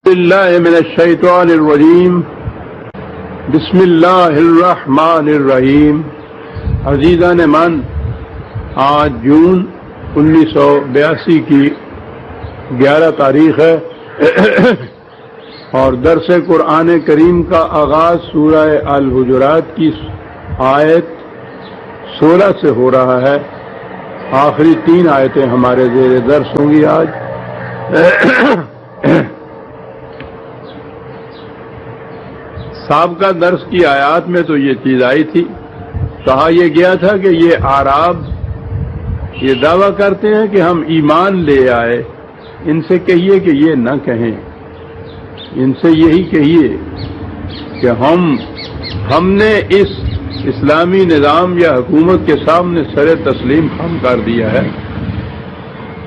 باللہ من الشیطان الرجیم بسم اللہ الرحمن الرحیم. عزیزان من، آج جون 1982 کی 11 تاریخ ہے اور درس قرآن کریم کا آغاز سورہ الحجرات کی آیت 16 سے ہو رہا ہے. آخری 3 آیتیں ہمارے زیر درس ہوں گی آج. سابقہ درس کی آیات میں تو یہ چیز آئی تھی، کہا یہ گیا تھا کہ یہ اعراب یہ دعویٰ کرتے ہیں کہ ہم ایمان لے آئے. ان سے کہیے کہ یہ نہ کہیں، ان سے یہی کہیے کہ ہم نے اس اسلامی نظام یا حکومت کے سامنے سر تسلیم خم کر دیا ہے.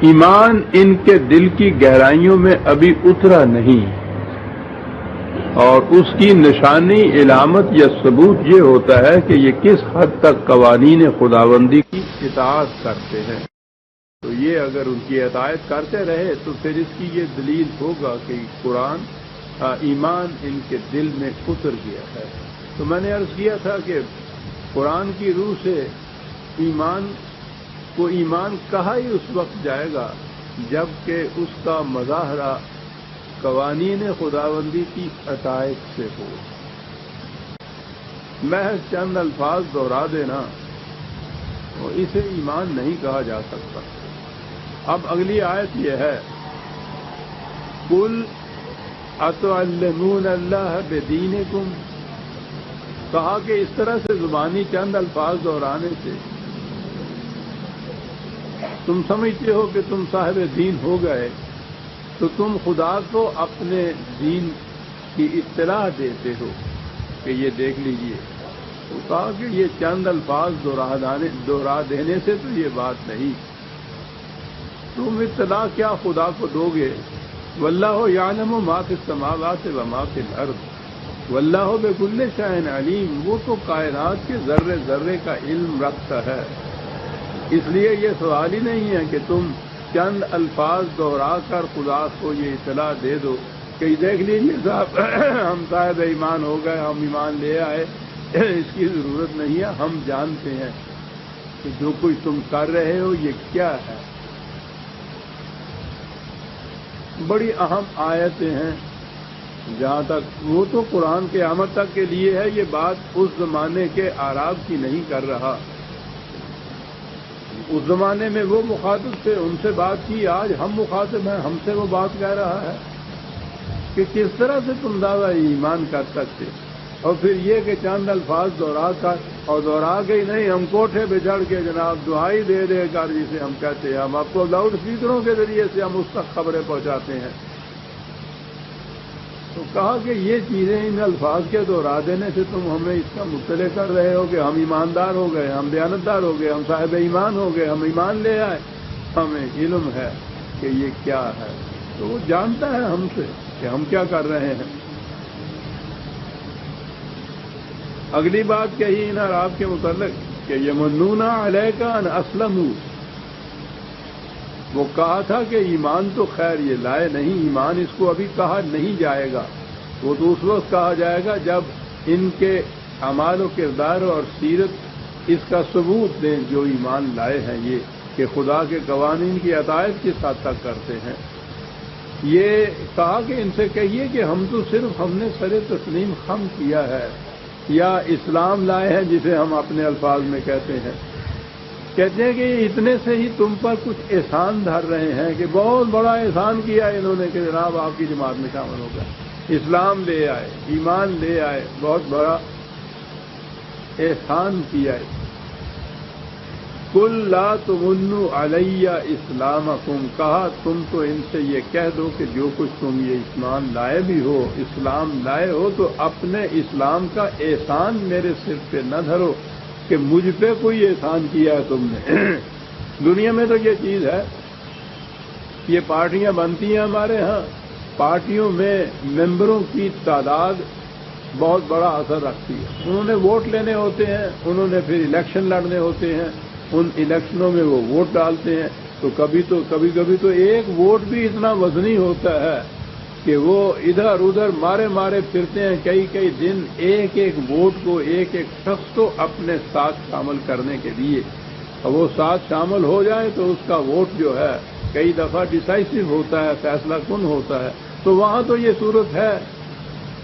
ایمان ان کے دل کی گہرائیوں میں ابھی اترا نہیں، اور اس کی نشانی علامت یا ثبوت یہ ہوتا ہے کہ یہ کس حد تک قوانین خداوندی کی اطاعت کرتے ہیں. تو یہ اگر ان کی اطاعت کرتے رہے تو پھر اس کی یہ دلیل ہوگا کہ قرآن ایمان ان کے دل میں اتر گیا ہے. تو میں نے عرض کیا تھا کہ قرآن کی روح سے ایمان کو ایمان کہا ہی اس وقت جائے گا جبکہ اس کا مظاہرہ قوانین خداوندی کی اطاعت سے ہو. محض چند الفاظ دہرا دینا اور اسے ایمان نہیں کہا جا سکتا. اب اگلی آیت یہ ہے، قل اتعلمون اللہ بدینکم. کہا کہ اس طرح سے زبانی چند الفاظ دہرانے سے تم سمجھتے ہو کہ تم صاحب دین ہو گئے، تو تم خدا کو اپنے دین کی اطلاع دیتے ہو کہ یہ دیکھ لیجئے. تو کہا کہ یہ چند الفاظ دہرا دینے سے تو یہ بات نہیں. تم اطلاع کیا خدا کو دو گے؟ واللہ یعلم ما فی السماوات و ما فی الارض واللہ بکل شیء علیم. وہ تو کائنات کے ذرے ذرے کا علم رکھتا ہے. اس لیے یہ سوال ہی نہیں ہے کہ تم چند الفاظ دہرا کر خدا کو یہ اطلاع دے دو کہ دیکھ لیجیے صاحب ہم صاحب ایمان ہو گئے، ہم ایمان لے آئے. اس کی ضرورت نہیں ہے. ہم جانتے ہیں کہ جو کچھ تم کر رہے ہو یہ کیا ہے. بڑی اہم آیتیں ہیں. جہاں تک وہ تو قرآن قیامت تک کے لیے ہے، یہ بات اس زمانے کے اعراب کی نہیں کر رہا. اس زمانے میں وہ مخاطب تھے، ان سے بات کی. آج ہم مخاطب ہیں، ہم سے وہ بات کہہ رہا ہے کہ کس طرح سے تم دعویٰ ایمان کر سکتے. اور پھر یہ کہ چند الفاظ دہرا کر اور دہرا کے ہی نہیں، ہم کوٹھے پہ چڑھ کے جناب دعائی دے دے کر جسے ہم کہتے ہیں، ہم آپ کو لاؤڈ اسپیکروں کے ذریعے سے ہم اس تک خبریں پہنچاتے ہیں. تو کہا کہ یہ چیزیں ان الفاظ کے دہرا دینے سے تم ہمیں اس کا مطلع کر رہے ہو کہ ہم ایماندار ہو گئے، ہم دیانتدار ہو گئے، ہم صاحب ایمان ہو گئے، ہم ایمان لے آئے. ہمیں علم ہے کہ یہ کیا ہے. تو وہ جانتا ہے ہم سے کہ ہم کیا کر رہے ہیں. اگلی بات کہی ان اعراب کے متعلق کہ یمنون علیک ان اسلموا. وہ کہا تھا کہ ایمان تو خیر یہ لائے نہیں، ایمان اس کو ابھی کہا نہیں جائے گا. وہ تو اس وقت کہا جائے گا جب ان کے اعمال و کردار اور سیرت اس کا ثبوت دیں جو ایمان لائے ہیں یہ کہ خدا کے قوانین کی اطاعت کس حد تک کرتے ہیں. یہ کہا کہ ان سے کہیے کہ ہم تو صرف ہم نے سر تسلیم خم کیا ہے یا اسلام لائے ہیں جسے ہم اپنے الفاظ میں کہتے ہیں. کہتے ہیں کہ اتنے سے ہی تم پر کچھ احسان دھر رہے ہیں کہ بہت بڑا احسان کیا انہوں نے کہ جناب آپ کی جماعت میں شامل ہو گئے، اسلام لے آئے، ایمان لے آئے، بہت بڑا احسان کیا ہے. قل لا تمنوا علی اسلامکم. کہا تم تو ان سے یہ کہہ دو کہ جو کچھ تم یہ ایمان لائے بھی ہو، اسلام لائے ہو، تو اپنے اسلام کا احسان میرے سر پہ نہ دھرو کہ مجھ پہ کوئی احسان کیا ہے تم نے. دنیا میں تو یہ چیز ہے، یہ پارٹیاں بنتی ہیں ہمارے ہاں، پارٹیوں میں ممبروں کی تعداد بہت بڑا اثر رکھتی ہے. انہوں نے ووٹ لینے ہوتے ہیں، انہوں نے پھر الیکشن لڑنے ہوتے ہیں، ان الیکشنوں میں وہ ووٹ ڈالتے ہیں. تو کبھی تو ایک ووٹ بھی اتنا وزنی ہوتا ہے کہ وہ ادھر ادھر مارے مارے پھرتے ہیں کئی کئی دن ایک ایک ووٹ کو ایک ایک شخص کو اپنے ساتھ شامل کرنے کے لیے، اور وہ ساتھ شامل ہو جائے تو اس کا ووٹ جو ہے کئی دفعہ ڈیسائسو ہوتا ہے، فیصلہ کن ہوتا ہے۔ تو وہاں تو یہ صورت ہے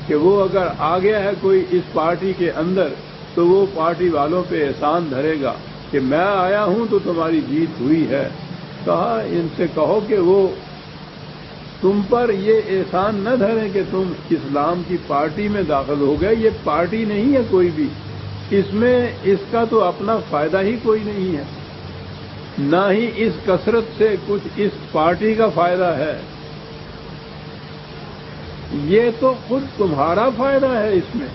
کہ وہ اگر آ گیا ہے کوئی اس پارٹی کے اندر تو وہ پارٹی والوں پہ احسان دھرے گا کہ میں آیا ہوں تو تمہاری جیت ہوئی ہے۔ کہا ان سے کہو کہ وہ تم پر یہ احسان نہ دھریں کہ تم اسلام کی پارٹی میں داخل ہو گئے، یہ پارٹی نہیں ہے کوئی بھی، اس میں اس کا تو اپنا فائدہ ہی کوئی نہیں ہے، نہ ہی اس کثرت سے کچھ اس پارٹی کا فائدہ ہے، یہ تو خود تمہارا فائدہ ہے اس میں۔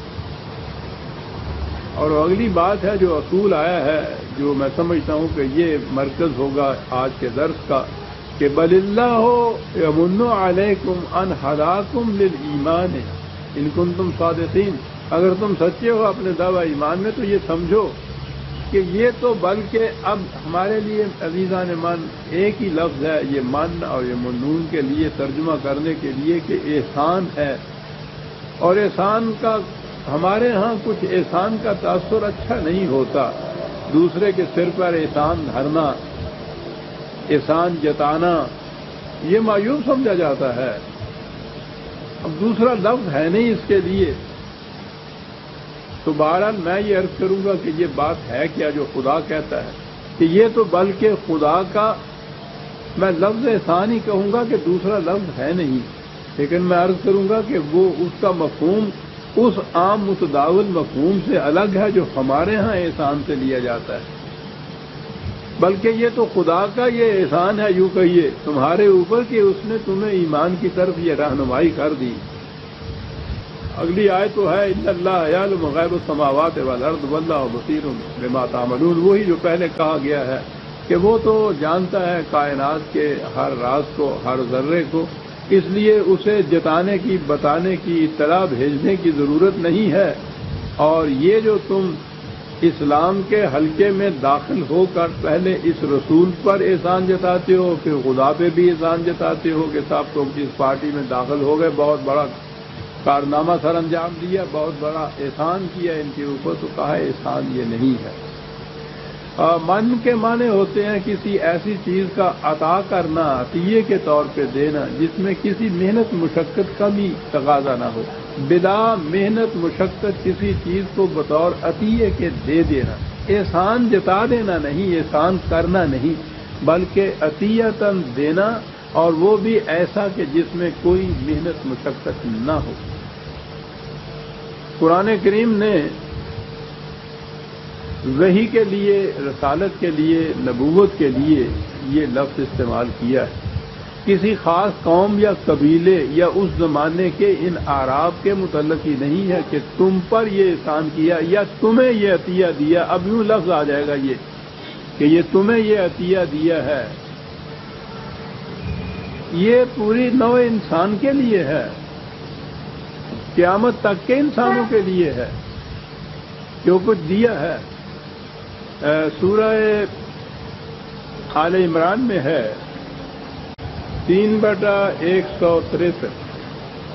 اور اگلی بات ہے جو اصول آیا ہے، جو میں سمجھتا ہوں کہ یہ مرکز ہوگا آج کے درس کا، کہ بل اللہ یمن علیکم ان ہداکم للایمان ان کنتم صادقین، اگر تم سچے ہو اپنے دعوی ایمان میں تو یہ سمجھو کہ یہ تو بلکہ اب ہمارے لیے عزیزان من ایک ہی لفظ ہے، یہ من اور یہ منون کے لیے ترجمہ کرنے کے لیے کہ احسان ہے، اور احسان کا ہمارے ہاں کچھ احسان کا تاثر اچھا نہیں ہوتا، دوسرے کے سر پر احسان دھرنا، احسان جتانا، یہ معیوب سمجھا جاتا ہے۔ اب دوسرا لفظ ہے نہیں اس کے لیے، تو بہرحال میں یہ عرض کروں گا کہ یہ بات ہے کیا جو خدا کہتا ہے کہ یہ تو بلکہ خدا کا، میں لفظ احسان ہی کہوں گا کہ دوسرا لفظ ہے نہیں، لیکن میں عرض کروں گا کہ وہ اس کا مفہوم اس عام متداول مفہوم سے الگ ہے جو ہمارے ہاں احسان سے لیا جاتا ہے، بلکہ یہ تو خدا کا یہ احسان ہے، یوں کہیے تمہارے اوپر کہ اس نے تمہیں ایمان کی طرف یہ رہنمائی کر دی۔ اگلی آیت تو ہے ان اللہ یعلم غیب السماوات والارض واللہ بصیر بما تعملون، وہی جو پہلے کہا گیا ہے کہ وہ تو جانتا ہے کائنات کے ہر راز کو، ہر ذرے کو، اس لیے اسے جتانے کی، بتانے کی، اطلاع بھیجنے کی ضرورت نہیں ہے۔ اور یہ جو تم اسلام کے حلقے میں داخل ہو کر پہلے اس رسول پر احسان جتاتے ہو، پھر خدا پہ بھی احسان جتاتے ہو کہ صاحب تم اس پارٹی میں داخل ہو گئے، بہت بڑا کارنامہ سر انجام دیا، بہت بڑا احسان کیا ان کے اوپر، تو کہا احسان یہ نہیں ہے۔ من کے معنی ہوتے ہیں کسی ایسی چیز کا عطا کرنا، عطیے کے طور پہ دینا جس میں کسی محنت مشقت کا بھی تقاضا نہ ہو، بلا محنت مشقت کسی چیز کو بطور عطیے کے دے دینا، احسان جتا دینا نہیں، احسان کرنا نہیں، بلکہ عطیتاً دینا، اور وہ بھی ایسا کہ جس میں کوئی محنت مشقت نہ ہو۔ قرآن کریم نے وحی کے لیے، رسالت کے لیے، نبوت کے لیے یہ لفظ استعمال کیا ہے، کسی خاص قوم یا قبیلے یا اس زمانے کے ان اعراب کے متعلق ہی نہیں ہے کہ تم پر یہ احسان کیا یا تمہیں یہ عطیہ دیا۔ اب یوں لفظ آ جائے گا یہ کہ یہ تمہیں یہ عطیہ دیا ہے، یہ پوری نوع انسان کے لیے ہے، قیامت تک کے انسانوں کے لیے ہے، جو کچھ دیا ہے۔ سورہ آل عمران میں ہے 3/163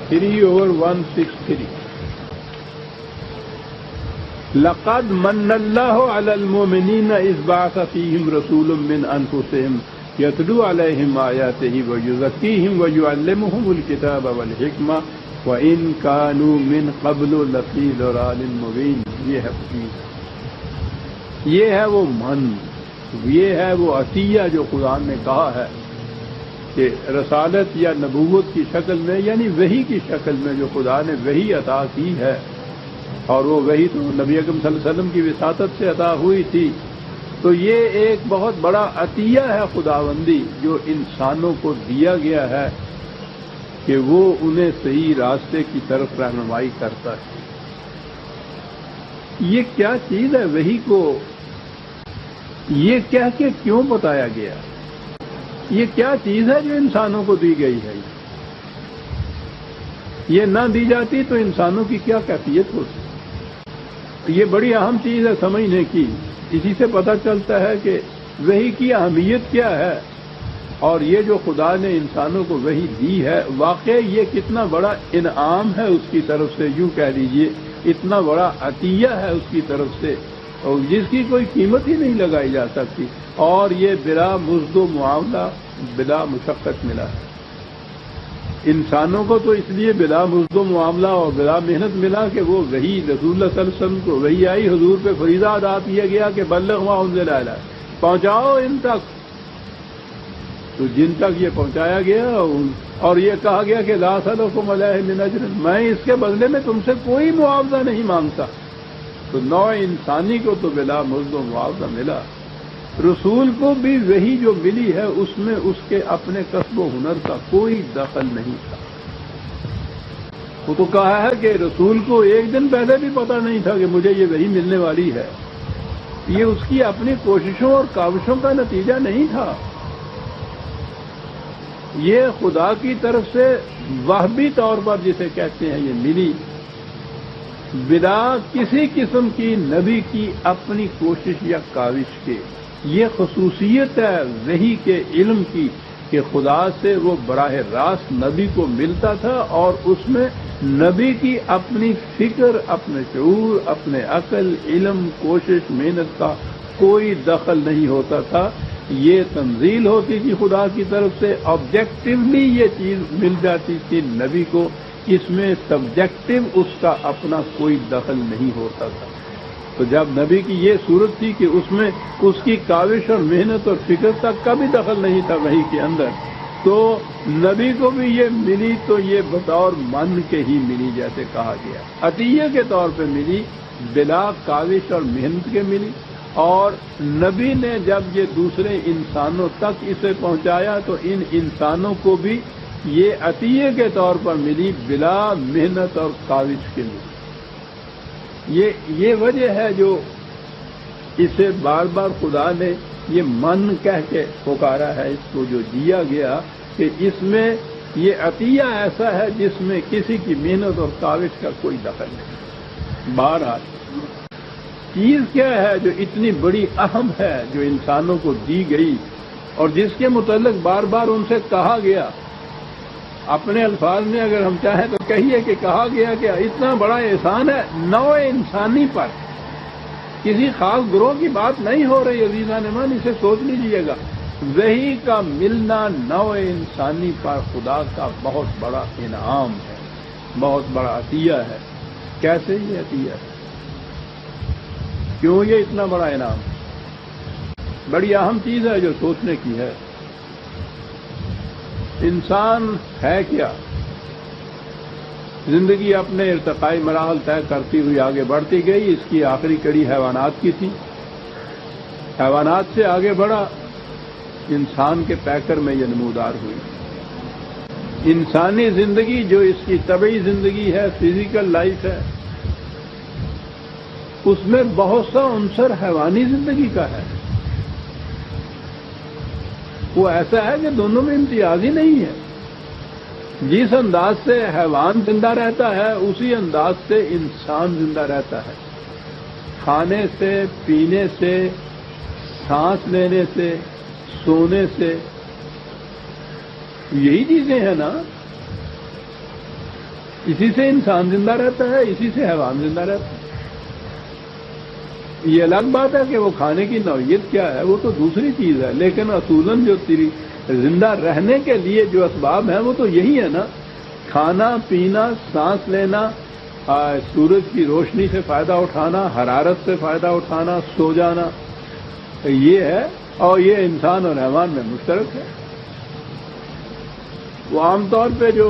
3/163 لقد من اللہ علی المؤمنین اذ بعث فیہم رسول من انفسہم یتلو علیہم آیاتہ ویزکیہم ویعلمہم الکتاب والحکمہ وَإِن كَانُوا مِن قَبْلُ لَفِي ضَلَالٍ مُبِينٍ۔ یہ ہے وہ من، یہ ہے وہ عطیہ جو قرآن نے کہا ہے کہ رسالت یا نبوت کی شکل میں، یعنی وحی کی شکل میں جو خدا نے وحی عطا کی ہے، اور وہ وحی تو نبی اکرم صلی اللہ علیہ وسلم کی وساطت سے عطا ہوئی تھی، تو یہ ایک بہت بڑا عطیہ ہے خداوندی جو انسانوں کو دیا گیا ہے کہ وہ انہیں صحیح راستے کی طرف رہنمائی کرتا ہے۔ یہ کیا چیز ہے وحی کو یہ کہہ کے کیوں بتایا گیا؟ یہ کیا چیز ہے جو انسانوں کو دی گئی ہے؟ یہ نہ دی جاتی تو انسانوں کی کیا کیفیت ہوتی؟ یہ بڑی اہم چیز ہے سمجھنے کی۔ اسی سے پتہ چلتا ہے کہ وحی کی اہمیت کیا ہے، اور یہ جو خدا نے انسانوں کو وحی دی ہے، واقعی یہ کتنا بڑا انعام ہے اس کی طرف سے، یوں کہہ لیجئے اتنا بڑا عطیہ ہے اس کی طرف سے، اور جس کی کوئی قیمت ہی نہیں لگائی جا سکتی، اور یہ بلا مزد و معاملہ بلا مشقت ملا ہے انسانوں کو۔ تو اس لیے بلا مزد و معاملہ اور بلا محنت ملا کہ وہ وحی رسول اللہ صلی اللہ علیہ وسلم کو وحی آئی، حضور پہ فریضہ ادا کیا گیا کہ بلغ ما انزل الیک، پہنچاؤ ان تک، تو جن تک یہ پہنچایا گیا اور یہ کہا گیا کہ لا اسألکم علیہ من اجر، میں اس کے بدلے میں تم سے کوئی معاوضہ نہیں مانگتا، تو نوع انسانی کو تو بلا مزد و معاوضہ ملا۔ رسول کو بھی وہی جو ملی ہے اس میں اس کے اپنے کسب و ہنر کا کوئی دخل نہیں تھا۔ وہ تو کہا ہے کہ رسول کو ایک دن پہلے بھی پتہ نہیں تھا کہ مجھے یہ وہی ملنے والی ہے، یہ اس کی اپنی کوششوں اور کاوشوں کا نتیجہ نہیں تھا، یہ خدا کی طرف سے وہبی طور پر جسے کہتے ہیں یہ ملی، بلا کسی قسم کی نبی کی اپنی کوشش یا کاوش کے۔ یہ خصوصیت ہے وحی کے علم کی کہ خدا سے وہ براہ راست نبی کو ملتا تھا، اور اس میں نبی کی اپنی فکر، اپنے شعور، اپنے عقل، علم، کوشش، محنت کا کوئی دخل نہیں ہوتا تھا۔ یہ تنزیل ہوتی تھی خدا کی طرف سے، آبجیکٹیولی یہ چیز مل جاتی تھی نبی کو، اس میں سبجیکٹو اس کا اپنا کوئی دخل نہیں ہوتا تھا۔ تو جب نبی کی یہ صورت تھی کہ اس میں اس کی کاوش اور محنت اور فکر تک کا بھی دخل نہیں تھا وحی کے اندر، تو نبی کو بھی یہ ملی تو یہ بطور من کے ہی ملی، جیسے کہا گیا عطیہ کے طور پہ ملی، بلا کاوش اور محنت کے ملی۔ اور نبی نے جب یہ دوسرے انسانوں تک اسے پہنچایا تو ان انسانوں کو بھی یہ عطیہ کے طور پر ملی، بلا محنت اور کاوش کے ملی۔ یہ وجہ ہے جو اسے بار بار خدا نے یہ من کہہ کے پکارا ہے، اس کو جو دیا گیا کہ اس میں یہ عطیہ ایسا ہے جس میں کسی کی محنت اور کاوش کا کوئی دخل نہیں۔ بہرحال چیز کیا ہے جو اتنی بڑی اہم ہے جو انسانوں کو دی گئی اور جس کے متعلق بار بار ان سے کہا گیا، اپنے الفاظ میں اگر ہم چاہیں تو کہیے کہ کہا گیا کہ اتنا بڑا احسان ہے نوع انسانی پر، کسی خاص گروہ کی بات نہیں ہو رہی عزیزان ایمان، اسے سوچ لیجیے گا، وحی کا ملنا نوع انسانی پر خدا کا بہت بڑا انعام ہے، بہت بڑا عطیہ ہے۔ کیسے یہ عطیہ ہے؟ کیوں یہ اتنا بڑا انعام؟ بڑی اہم چیز ہے جو سوچنے کی ہے۔ انسان ہے کیا؟ زندگی اپنے ارتقائی مراحل طے کرتی ہوئی آگے بڑھتی گئی، اس کی آخری کڑی حیوانات کی تھی، حیوانات سے آگے بڑھا، انسان کے پیکر میں یہ نمودار ہوئی۔ انسانی زندگی جو اس کی طبعی زندگی ہے، فزیکل لائف ہے، اس میں بہت سا عنصر حیوانی زندگی کا ہے، وہ ایسا ہے کہ دونوں میں امتیاز ہی نہیں ہے۔ جس انداز سے حیوان زندہ رہتا ہے اسی انداز سے انسان زندہ رہتا ہے، کھانے سے، پینے سے، سانس لینے سے، سونے سے، یہی چیزیں ہیں نا، اسی سے انسان زندہ رہتا ہے، اسی سے حیوان زندہ رہتا ہے۔ یہ الگ بات ہے کہ وہ کھانے کی نوعیت کیا ہے، وہ تو دوسری چیز ہے، لیکن اصولاً جو زندہ رہنے کے لیے جو اسباب ہیں وہ تو یہی ہے نا، کھانا پینا، سانس لینا، سورج کی روشنی سے فائدہ اٹھانا، حرارت سے فائدہ اٹھانا، سو جانا، یہ ہے، اور یہ انسان اور حیوان میں مشترک ہے۔ وہ عام طور پہ جو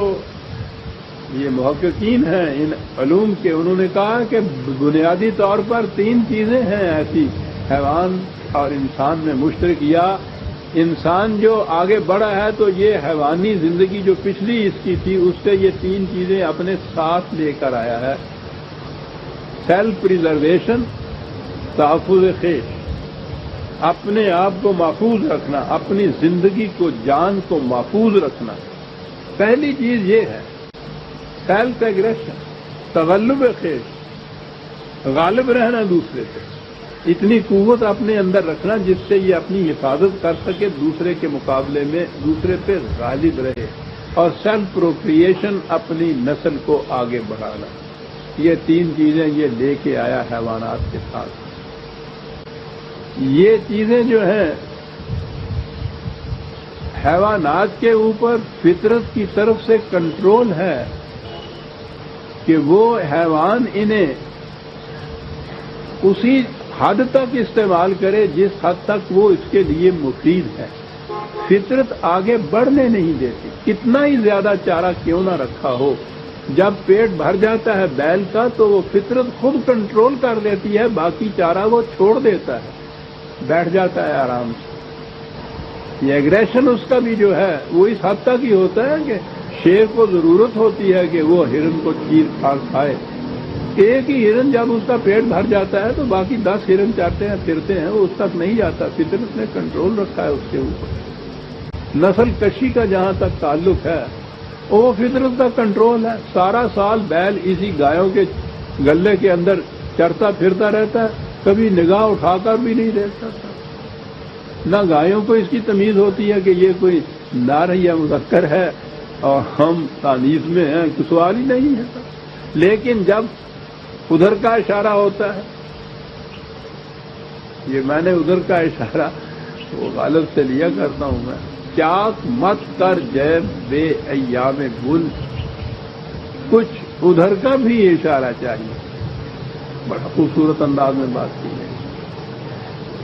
یہ محققین ہیں ان علوم کے، انہوں نے کہا کہ بنیادی طور پر 3 چیزیں ہیں ایسی حیوان اور انسان میں مشترک، یا انسان جو آگے بڑھا ہے تو یہ حیوانی زندگی جو پچھلی اس کی تھی اس سے یہ 3 چیزیں اپنے ساتھ لے کر آیا ہے۔ سیلف پریزرویشن، تحفظ خیش، اپنے آپ کو محفوظ رکھنا، اپنی زندگی کو، جان کو محفوظ رکھنا، پہلی چیز یہ ہے۔ سیلف ایگریشن، تغلب خیش، غالب رہنا دوسرے سے، اتنی قوت اپنے اندر رکھنا جس سے یہ اپنی حفاظت کر سکے دوسرے کے مقابلے میں، دوسرے پہ غالب رہے، اور سیلف پروکریشن اپنی نسل کو آگے بڑھانا۔ یہ تین چیزیں یہ لے کے آیا حیوانات کے ساتھ۔ یہ چیزیں جو ہیں حیوانات کے اوپر فطرت کی طرف سے کنٹرول ہے کہ وہ حیوان انہیں اسی حد تک استعمال کرے جس حد تک وہ اس کے لیے مفید ہے۔ فطرت آگے بڑھنے نہیں دیتی، کتنا ہی زیادہ چارہ کیوں نہ رکھا ہو، جب پیٹ بھر جاتا ہے بیل کا تو وہ فطرت خود کنٹرول کر لیتی ہے، باقی چارہ وہ چھوڑ دیتا ہے، بیٹھ جاتا ہے آرام سے۔ یہ ایگریشن اس کا بھی جو ہے وہ اس حد تک ہی ہوتا ہے کہ شیر کو ضرورت ہوتی ہے کہ وہ ہرن کو چیر پھاڑ کھائے۔ ایک ہی ہرن جب اس کا پیٹ بھر جاتا ہے تو باقی 10 ہرن چارتے ہیں پھرتے ہیں، وہ اس تک نہیں جاتا، فطرت نے کنٹرول رکھا ہے اس کے اوپر۔ نسل کشی کا جہاں تک تعلق ہے وہ فطرت کا کنٹرول ہے۔ سارا سال بیل اسی گایوں کے گلے کے اندر چرتا پھرتا رہتا ہے، کبھی نگاہ اٹھا کر بھی نہیں دیکھتا تھا۔ نہ گایوں کو اس کی تمیز ہوتی ہے کہ یہ کوئی نر یا مذکر ہے اور ہم تانیث میں ہیں، کوئی سوال ہی نہیں ہے۔ لیکن جب ادھر کا اشارہ ہوتا ہے، یہ میں نے ادھر کا اشارہ وہ غالب سے لیا کرتا ہوں میں، چاک مت کر جیب بے ایام گل، کچھ ادھر کا بھی اشارہ چاہیے۔ بڑا خوبصورت انداز میں بات کی ہے۔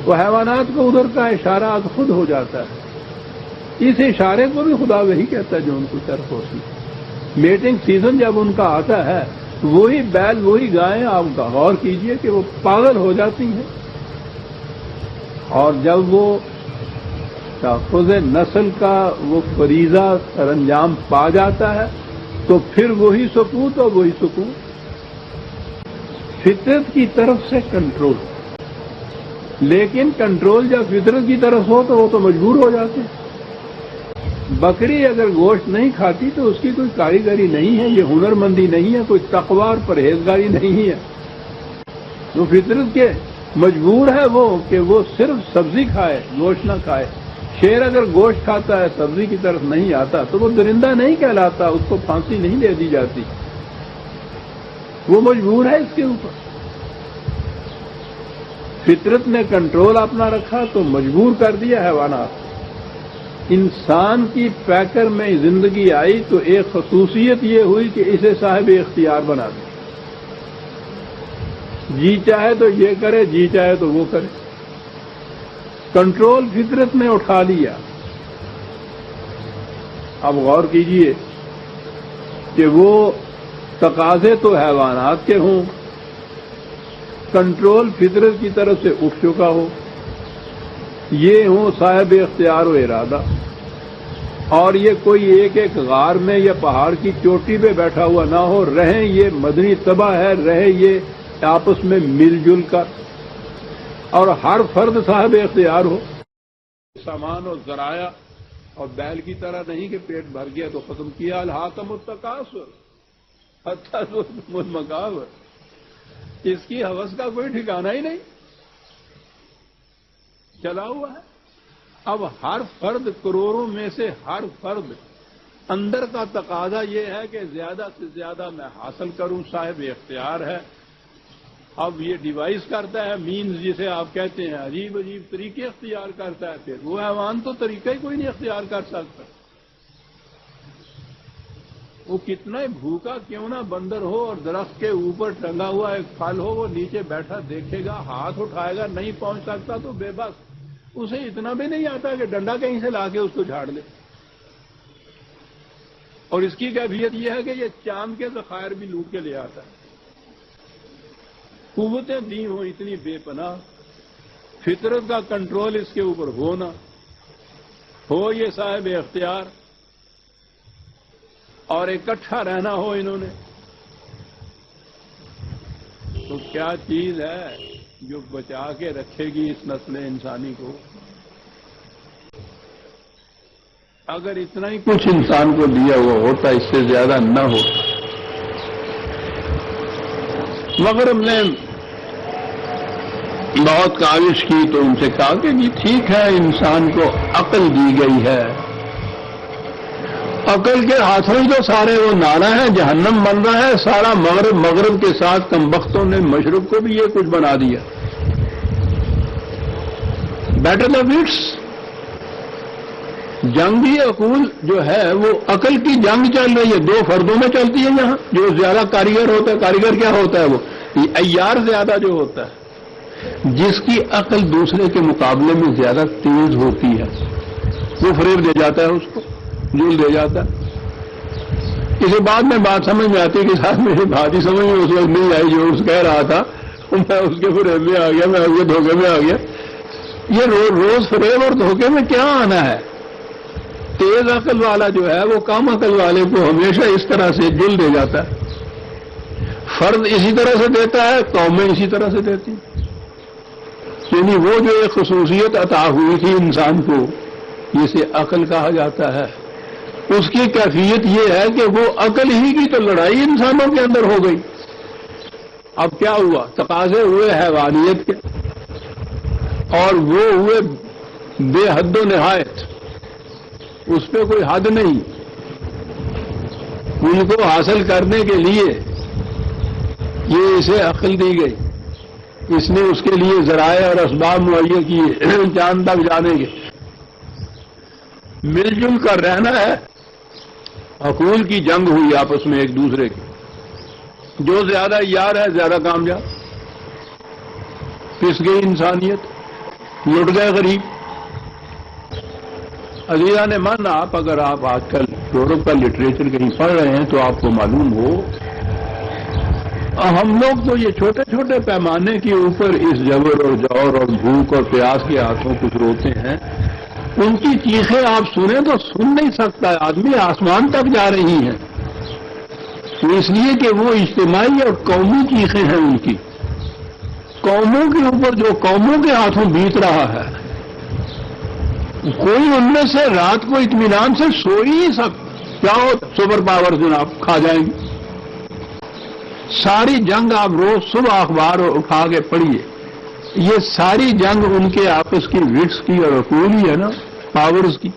وہ حیوانات کو ادھر کا اشارہ اب خود ہو جاتا ہے، اس اشارے کو بھی خدا وہی کہتا ہے جو ان کو طرف ہوتی ہے۔ میٹنگ سیزن جب ان کا آتا ہے، وہی بیل وہی گائیں، آپ غور کیجئے کہ وہ پاگل ہو جاتی ہیں، اور جب وہ تحفظ نسل کا وہ فریضہ سر انجام پا جاتا ہے تو پھر وہی سکوت اور وہی سکوت، فطرت کی طرف سے کنٹرول۔ لیکن کنٹرول جب فطرت کی طرف ہو تو وہ تو مجبور ہو جاتے ہیں۔ بکری اگر گوشت نہیں کھاتی تو اس کی کوئی کاریگری نہیں ہے، یہ ہنر مندی نہیں ہے، کوئی تقوی اور پرہیزگاری نہیں ہے، وہ فطرت کے مجبور ہے وہ کہ وہ صرف سبزی کھائے، گوشت نہ کھائے۔ شیر اگر گوشت کھاتا ہے سبزی کی طرف نہیں آتا تو وہ درندہ نہیں کہلاتا، اس کو پھانسی نہیں دے دی جاتی، وہ مجبور ہے اس کے اوپر۔ فطرت نے کنٹرول اپنا رکھا تو مجبور کر دیا حیوانات۔ انسان کی پیکر میں زندگی آئی تو ایک خصوصیت یہ ہوئی کہ اسے صاحب اختیار بنا دیا، جی چاہے تو یہ کرے، جی چاہے تو وہ کرے۔ کنٹرول فطرت نے اٹھا لیا۔ اب غور کیجئے کہ وہ تقاضے تو حیوانات کے ہوں، کنٹرول فطرت کی طرف سے اٹھ چکا ہو، یہ ہوں صاحب اختیار و ارادہ، اور یہ کوئی ایک ایک غار میں یا پہاڑ کی چوٹی پہ بیٹھا ہوا نہ ہو، رہیں یہ مدنی طبع ہے، رہے یہ آپس میں مل جل کر، اور ہر فرد صاحب اختیار ہو۔ سامان اور ذرائع، اور بیل کی طرح نہیں کہ پیٹ بھر گیا تو ختم کیا۔ الحاکم التکاثر حتی زرتم المقابر، اس کی ہوس کا کوئی ٹھکانہ ہی نہیں، چلا ہوا ہے۔ اب ہر فرد، کروڑوں میں سے ہر فرد، اندر کا تقاضا یہ ہے کہ زیادہ سے زیادہ میں حاصل کروں، صاحب اختیار ہے۔ اب یہ ڈیوائس کرتا ہے، مینز جسے آپ کہتے ہیں، عجیب عجیب طریقے اختیار کرتا ہے، پھر وہ حیوان تو طریقہ ہی کوئی نہیں اختیار کر سکتا۔ وہ کتنا ہی بھوکا کیوں نہ بندر ہو اور درخت کے اوپر ٹنگا ہوا ایک پھل ہو، وہ نیچے بیٹھا دیکھے گا، ہاتھ اٹھائے گا، نہیں پہنچ سکتا تو بے بس، اسے اتنا بھی نہیں آتا کہ ڈنڈا کہیں سے لا کے اس کو جھاڑ لے۔ اور اس کی کیفیت یہ ہے کہ یہ چاند کے ذخائر بھی لوٹ کے لے آتا ہے۔ قوتیں دی ہوں اتنی بے پناہ، فطرت کا کنٹرول اس کے اوپر ہونا، ہو یہ صاحب اختیار، اور اکٹھا رہنا ہو انہوں نے، تو کیا چیز ہے جو بچا کے رکھے گی اس نسل انسانی کو؟ اگر اتنا ہی کچھ انسان کو دیا ہوا ہوتا، اس سے زیادہ نہ ہو، مغرب نے بہت کاوش کی تو ان سے کہا کہ جی ٹھیک ہے، انسان کو عقل دی گئی ہے، عقل کے ہاتھوں ہی تو سارے وہ نعرہ ہے، جہنم بن رہا ہے سارا مغرب کے ساتھ کمبختوں نے مشرق کو بھی یہ کچھ بنا دیا. بیٹل آف وٹس، جنگی عقول جو ہے وہ عقل کی جنگ چل رہی ہے، دو فردوں میں چلتی ہے. یہاں جو زیادہ کاریگر ہوتا ہے، کاریگر کیا ہوتا ہے؟ وہ عیار زیادہ جو ہوتا ہے، جس کی عقل دوسرے کے مقابلے میں زیادہ تیز ہوتی ہے، وہ فریب دے جاتا ہے، اس کو جول دے جاتا ہے. اسے بعد میں بات سمجھ میں آتی ہے کہ ساتھ میری بات ہی سمجھ میں اس وقت نہیں آئی جو اس کہہ رہا تھا، میں اس کے فریب میں آ گیا، میں اس کے دھوکے میں آ گیا. یہ روز فریب اور دھوکے میں کیا آنا ہے؟ تیز عقل والا جو ہے وہ کم عقل والے کو ہمیشہ اس طرح سے جل دے جاتا ہے. فرد اسی طرح سے دیتا ہے، قومیں اسی طرح سے دیتی. یعنی وہ جو ایک خصوصیت عطا ہوئی تھی انسان کو، جسے عقل کہا جاتا ہے، اس کی کیفیت یہ ہے کہ وہ عقل ہی کی تو لڑائی انسانوں کے اندر ہو گئی. اب کیا ہوا؟ تقاضے ہوئے حیوانیت کے، اور وہ ہوئے بے حد و نہایت، اس پہ کوئی حد نہیں. ان کو حاصل کرنے کے لیے یہ اسے عقل دی گئی، اس نے اس کے لیے ذرائع اور اسباب مہیا کیے، چاند تک جانے کے. مل جل کر رہنا ہے. عقول کی جنگ ہوئی آپس میں ایک دوسرے کی، جو زیادہ یار ہے زیادہ کامیاب. پس گئی انسانیت، لٹ گئے غریب. عزیزان من، اگر آپ آج کل یورپ کا لٹریچر کہیں پڑھ رہے ہیں تو آپ کو معلوم ہو، ہم لوگ تو یہ چھوٹے چھوٹے پیمانے کے اوپر اس جبر اور جور اور بھوک اور پیاس کے ہاتھوں کچھ روتے ہیں. ان کی چیخیں آپ سنیں تو سن نہیں سکتا، آدمی آسمان تک جا رہی ہیں. اس لیے کہ وہ اجتماعی اور قومی چیخیں ہیں ان کی. قوموں کے اوپر جو قوموں کے ہاتھوں بیت رہا ہے، کوئی ان میں سے رات کو اطمینان سے سو ہی نہیں سکتا. کیا ہو سپر پاور جناب کھا جائیں گے. ساری جنگ آپ روز صبح اخبار اٹھا کے پڑھیے، یہ ساری جنگ ان کے آپس کی وٹس کی اور عقول ہی ہے نا، پاورز کی.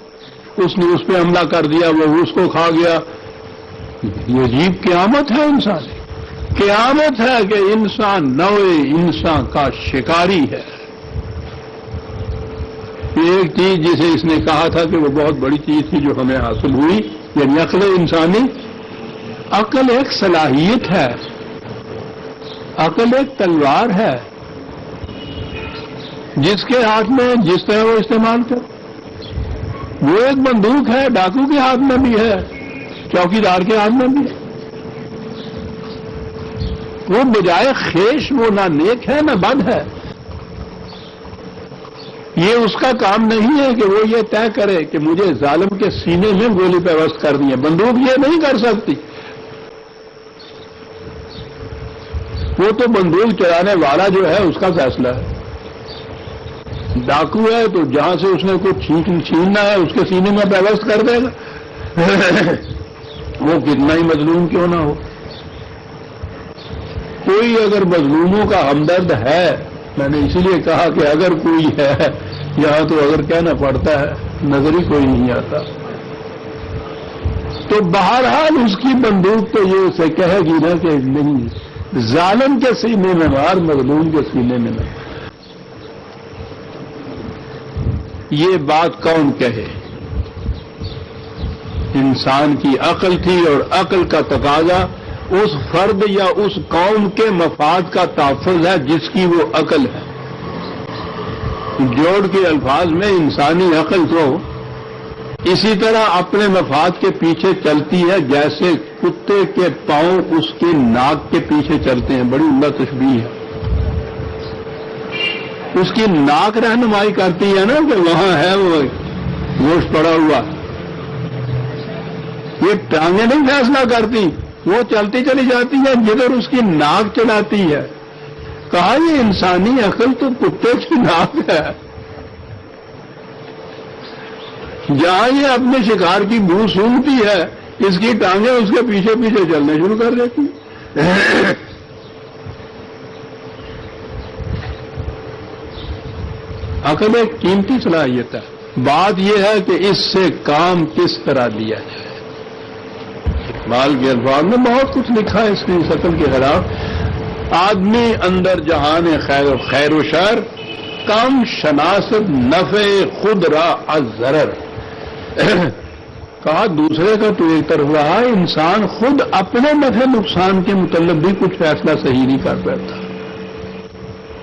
اس نے اس پہ حملہ کر دیا، وہ اس کو کھا گیا. یہ عجیب قیامت ہے انسان، قیامت ہے کہ انسان نوے انسان کا شکاری ہے. ایک چیز جسے اس نے کہا تھا کہ وہ بہت بڑی چیز تھی جو ہمیں حاصل ہوئی، یعنی عقل انسانی. عقل ایک صلاحیت ہے، عقل ایک تلوار ہے، جس کے ہاتھ میں جس طرح وہ استعمال کر. وہ ایک بندوق ہے، ڈاکو کے ہاتھ میں بھی ہے، چوکیدار کے ہاتھ میں بھی ہے. وہ بجائے خیش وہ نہ نیک ہے نہ بد ہے. یہ اس کا کام نہیں ہے کہ وہ یہ طے کرے کہ مجھے ظالم کے سینے میں گولی پیوست کر دی ہے. بندوق یہ نہیں کر سکتی. وہ تو بندوق چلانے والا جو ہے اس کا فیصلہ ہے. ڈاکو ہے تو جہاں سے اس نے کچھ چھیننا ہے اس کے سینے میں پیوست کر دے گا. وہ کتنا ہی مظلوم کیوں نہ ہو. کوئی اگر مظلوموں کا ہمدرد ہے، میں نے اسی لیے کہا کہ اگر کوئی ہے یہاں تو اگر کہنا پڑتا ہے، نظر ہی کوئی نہیں آتا. تو بہرحال اس کی بندوق تو یہ اسے کہے گی نا کہ نہیں، ظالم کے سینے میں مار، مظلوم کے سینے میں نہ. یہ بات کون کہے؟ انسان کی عقل تھی، اور عقل کا تقاضا اس فرد یا اس قوم کے مفاد کا تحفظ ہے جس کی وہ عقل ہے. جوڑ کے الفاظ میں انسانی عقل تو اسی طرح اپنے مفاد کے پیچھے چلتی ہے جیسے کتے کے پاؤں اس کے ناک کے پیچھے چلتے ہیں. بڑی عمدہ تشبیہ ہے. اس کی ناک رہنمائی کرتی ہے نا کہ وہاں ہے وہ گوشت پڑا ہوا. یہ ٹانگیں نہیں فیصلہ کرتی، وہ چلتی چلی جاتی ہے جدھر اس کی ناک چلاتی ہے. کہا یہ انسانی عقل تو کتے کی ناک ہے. جہاں یہ اپنے شکار کی بو سونگتی ہے، اس کی ٹانگیں اس کے پیچھے پیچھے چلنے شروع کر دیتی. 、، . ، . . . . . . . . . . . . . . . . . . . . . . . . . . . . . . . . . . 。. 。۔ ۔۔۔۔۔۔ ۔ ۔ ۔ ۔ ۔ ۔ ۔ ۔ ۔ ۔ ۔ ۔ ۔ ۔ ۔ ۔ ۔ عقل ایک قیمتی صلاحیت ہے. بات یہ ہے کہ اس سے کام کس طرح لیا جائے. اقبال کے الفاظ میں بہت کچھ لکھا ہے اس نے اس عقل کے خلاف. آدمی اندر جہان خیر و شر کم شناست نفع خود را از ضرر. کہا دوسرے کا تو ایک طرف رہا، انسان خود اپنے نفع نقصان کے متعلق بھی کچھ فیصلہ صحیح نہیں کر پاتا.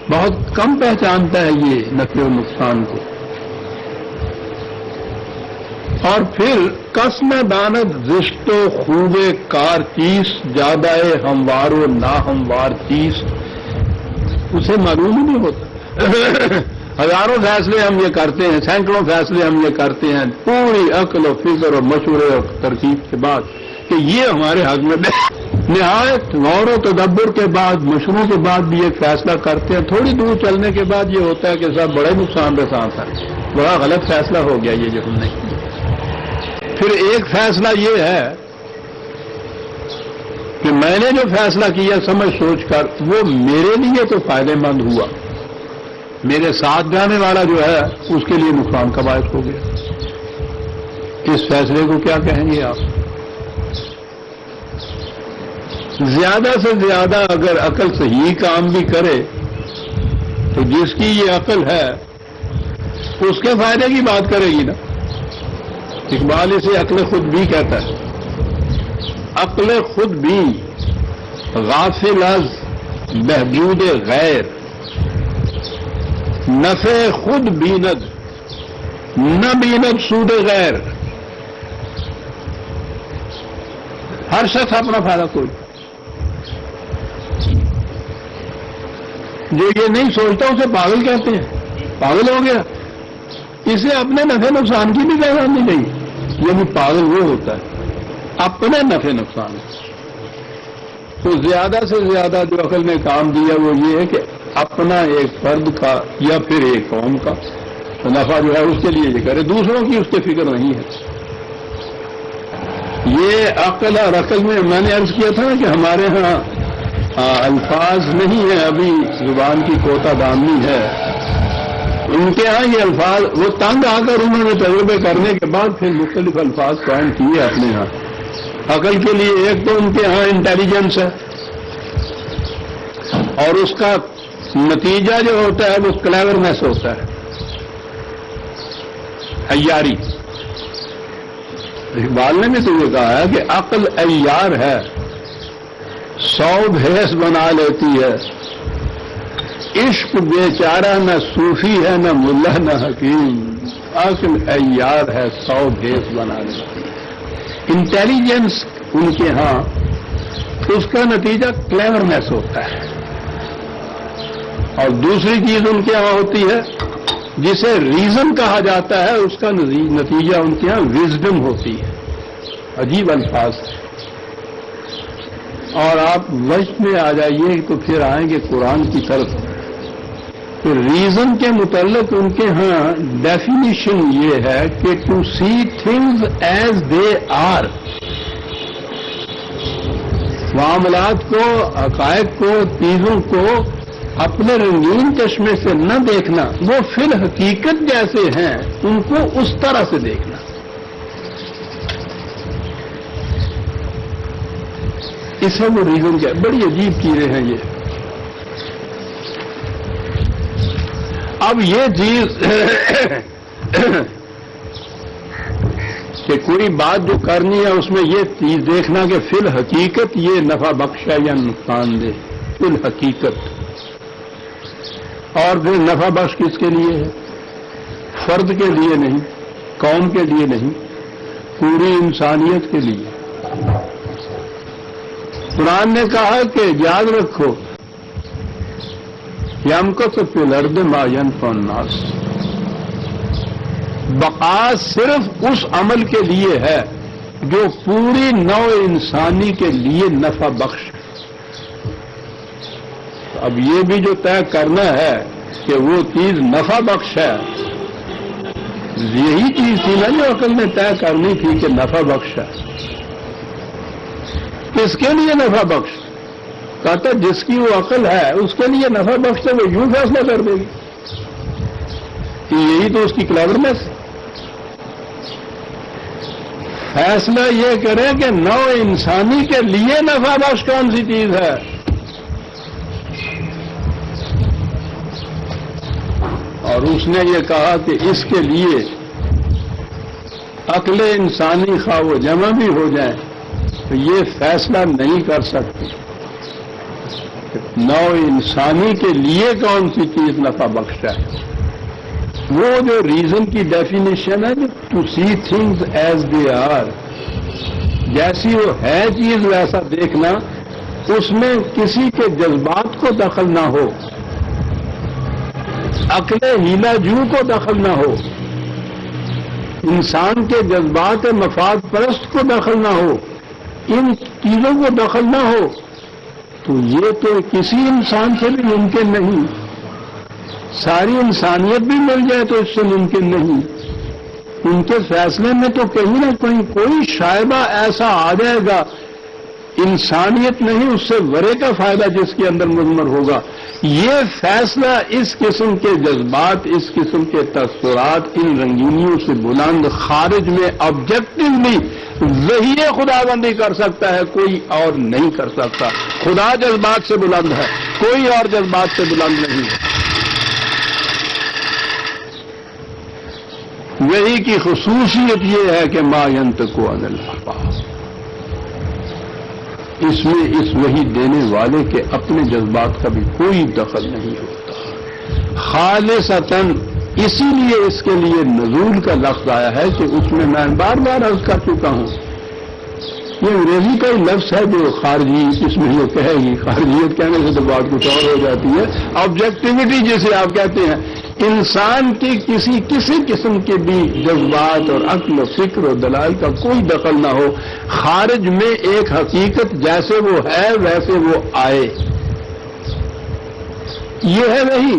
بہت کم پہچانتا ہے یہ نفع و نقصان کو. اور پھر کس میں داند زشت و خوب کار چیز زیادہ ہموار و ناہموار چیز، اسے معلوم ہی نہیں ہوتا. ہزاروں فیصلے ہم یہ کرتے ہیں، سینکڑوں فیصلے ہم یہ کرتے ہیں پوری عقل و فکر اور مشورے اور ترکیب کے بعد کہ یہ ہمارے حق میں نہایت غور و تدبر کے بعد مشوروں کے بعد بھی ایک فیصلہ کرتے ہیں. تھوڑی دور چلنے کے بعد یہ ہوتا ہے کہ صاحب بڑے نقصان دہ سانس ہے، بڑا غلط فیصلہ ہو گیا یہ جو ہم نے کیا. پھر ایک فیصلہ یہ ہے کہ میں نے جو فیصلہ کیا سمجھ سوچ کر وہ میرے لیے تو فائدہ مند ہوا، میرے ساتھ جانے والا جو ہے اس کے لیے نقصان کا باعث ہو گیا. اس فیصلے کو کیا کہیں گے آپ؟ زیادہ سے زیادہ اگر عقل صحیح کام بھی کرے تو جس کی یہ عقل ہے اس کے فائدے کی بات کرے گی نا. اقبال اسے عقل خود بھی کہتا ہے. عقل خود بھی غافل از بہبود غیر، نفع خود بیند نہ بیند سود غیر. ہر شخص اپنا فائدہ کوئی، جو یہ نہیں سوچتا اسے پاگل کہتے ہیں. پاگل ہو گیا، اسے اپنے نفع نقصان کی بھی پہچان نہیں. یعنی پاگل وہ ہوتا ہے اپنے نفع نقصان. تو زیادہ سے زیادہ جو عقل نے کام دیا وہ یہ ہے کہ اپنا ایک فرد کا یا پھر ایک قوم کا نفع جو ہے اس کے لیے یہ کرے، دوسروں کی اس کی فکر نہیں ہے. یہ عقل اور عقل میں نے عرض کیا تھا کہ ہمارے ہاں الفاظ نہیں ہیں، ابھی زبان کی کوتا دامنی ہے. ان کے ہاں یہ الفاظ وہ تنگ آ کر انہوں نے تجربے کرنے کے بعد پھر مختلف الفاظ قائم کیے اپنے ہاں. عقل کے لیے ایک تو ان کے ہاں انٹیلیجنس ہے اور اس کا نتیجہ جو ہوتا ہے وہ کلیورنیس ہوتا ہے، عیاری. اقبال نے بھی تو یہ کہا ہے کہ عقل عیار ہے، 100 بھیس بنا لیتی ہے. عشق بیچارہ نہ صوفی ہے نہ ملا نہ حکیم، عقل عیار ہے 100 بھیس بنا لیتی ہے. انٹیلیجنس ان کے ہاں اس کا نتیجہ کلیورنیس ہوتا ہے. اور دوسری چیز ان کے ہاں ہوتی ہے جسے ریزن کہا جاتا ہے، اس کا نتیجہ ان کے ہاں وزڈم ہوتی ہے. عجیب الفاظ. اور آپ وجد میں آ جائیے تو پھر آئیں گے قرآن کی طرف. تو ریزن کے متعلق ان کے ہاں ڈیفینیشن یہ ہے کہ to see things as they are. معاملات کو، حقائق کو، چیزوں کو اپنے رنگین چشمے سے نہ دیکھنا، وہ فی الحقیقت جیسے ہیں ان کو اس طرح سے دیکھنا. اس میں وہ ریزن کیا، بڑی عجیب چیزیں ہیں یہ. اب یہ چیز کہ کوئی بات جو کرنی ہے اس میں یہ چیز دیکھنا کہ فی الحقیقت یہ نفع بخش ہے یا نقصان دہ، فی الحقیقت. اور پھر نفع بخش کس کے لیے ہے؟ فرد کے لیے نہیں، قوم کے لیے نہیں، پوری انسانیت کے لیے. قرآن نے کہا کہ یاد رکھو یمکث فی الارض ما ینفع الناس. بقا صرف اس عمل کے لیے ہے جو پوری نوع انسانی کے لیے نفع بخش. اب یہ بھی جو طے کرنا ہے کہ وہ چیز نفع بخش ہے، یہی چیز تھی نا جو عقل نے طے کرنی تھی کہ نفع بخش ہے. کس کے لیے نفع بخش؟ کہتا جس کی وہ عقل ہے اس کے لیے نفع بخش ہے، وہ یوں فیصلہ کر دے گی. کہ یہی تو اس کی کلیورنس۔ فیصلہ یہ کرے کہ نو انسانی کے لیے نفع بخش کون سی چیز ہے، اور اس نے یہ کہا کہ اس کے لیے عقل انسانی خواہ وہ جمع بھی ہو جائیں تو یہ فیصلہ نہیں کر سکتی نو انسانی کے لیے کون سی چیز نفع بخش ہے۔ وہ جو ریزن کی ڈیفینیشن ہے جو to see things as they are, جیسی وہ ہے چیز ویسا دیکھنا، اس میں کسی کے جذبات کو دخل نہ ہو، عقل ہیلا جو کو دخل نہ ہو، انسان کے جذبات مفاد پرست کو دخل نہ ہو، ان چیزوں کو دخل نہ ہو، تو یہ تو کسی انسان سے بھی ممکن نہیں، ساری انسانیت بھی مل جائے تو اس سے ممکن نہیں۔ ان کے فیصلے میں تو کہیں نہ کہیں کوئی شائبہ ایسا آ جائے گا، انسانیت نہیں اس سے ورے کا فائدہ جس کے اندر مضمر ہوگا۔ یہ فیصلہ اس قسم کے جذبات، اس قسم کے تاثرات، ان رنگینیوں سے بلند خارج میں آبجیکٹولی وحی خداوندی کر سکتا ہے، کوئی اور نہیں کر سکتا۔ خدا جذبات سے بلند ہے، کوئی اور جذبات سے بلند نہیں ہے۔ وحی کی خصوصیت یہ ہے کہ ما ینطق عن الہویٰ، اس میں اس وحی دینے والے کے اپنے جذبات کا بھی کوئی دخل نہیں ہوتا، خالصتاً۔ اسی لیے اس کے لیے نزول کا لفظ آیا ہے کہ اس میں بار بار عرض کر چکا ہوں، یہ انگریزی کا ہی لفظ ہے جو خارجی اس میں یہ کہے گی، خارجیت کہنے سے تو بات کچھ اور ہو جاتی ہے، آبجیکٹیوٹی جسے آپ کہتے ہیں، انسان کی کسی قسم کے بھی جذبات اور عقل و فکر و دلائل کا کوئی دخل نہ ہو، خارج میں ایک حقیقت جیسے وہ ہے ویسے وہ آئے، یہ ہے وہی۔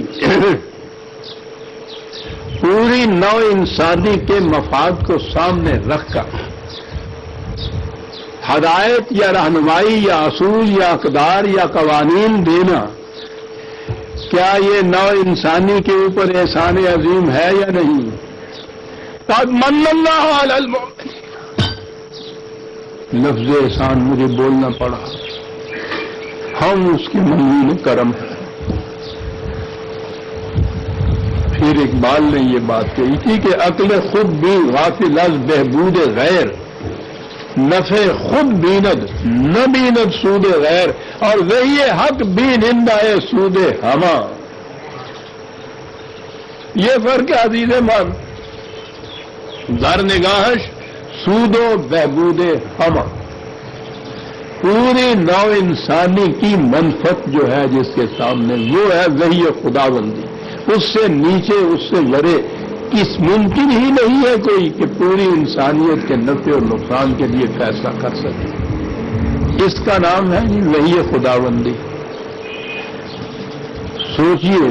پوری نو انسانی کے مفاد کو سامنے رکھ کر ہدایت یا رہنمائی یا اصول یا اقدار یا قوانین دینا، کیا یہ نو انسانی کے اوپر احسان عظیم ہے یا نہیں؟ قد من اللہ علی المؤمنین، لفظ احسان مجھے بولنا پڑا، ہم اس کے ممنون کرم ہیں۔ پھر اقبال نے یہ بات کہی تھی کہ عقل خود بھی غافل از بہبود غیر، نفع خود بیند نہ بیند سود غیر، اور وہی حق بینندہ سود ہما۔ یہ فرق ہے عزیز مان، در نگاہش سود و بہبود ہما، پوری نو انسانی کی منفعت جو ہے جس کے سامنے وہ ہے وحی خداوندی، اس سے نیچے اس سے ورے اس ممکن ہی نہیں ہے کوئی کہ پوری انسانیت کے نفع اور نقصان کے لیے فیصلہ کر سکے۔ اس کا نام ہے وحی خداوندی۔ سوچئے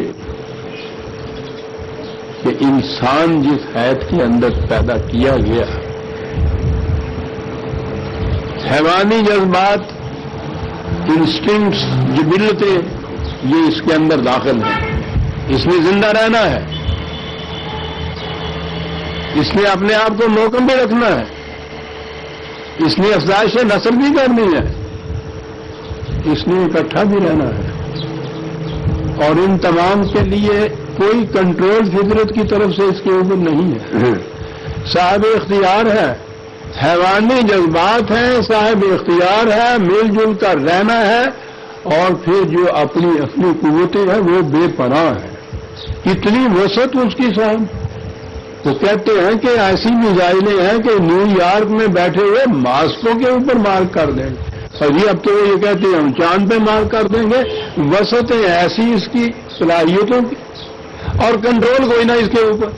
کہ انسان جس حیات کے اندر پیدا کیا گیا، حیوانی جذبات، انسٹنکٹس، جبلتیں، یہ اس کے اندر داخل ہیں، اس میں زندہ رہنا ہے، اس نے اپنے آپ کو محکم بھی رکھنا ہے، اس نے افزائش نسل بھی کرنی ہے، اس نے اکٹھا بھی رہنا ہے، اور ان تمام کے لیے کوئی کنٹرول فطرت کی طرف سے اس کے اوپر نہیں ہے۔ صاحب اختیار ہے، حیوانی جذبات ہیں، صاحب اختیار ہے، مل جل کر رہنا ہے، اور پھر جو اپنی اصلی قوتیں ہیں وہ بے پناہ ہے۔ کتنی وسعت اس کی صاحب، وہ کہتے ہیں کہ ایسی میزائلیں ہیں کہ نیو یارک میں بیٹھے ہوئے ماسکو کے اوپر مار کر دیں گے، اور یہ اب تو وہ یہ کہتے ہیں ہم چاند پہ مار کر دیں گے۔ وسعتیں ایسی اس کی صلاحیتوں کی، اور کنٹرول کوئی نہ اس کے اوپر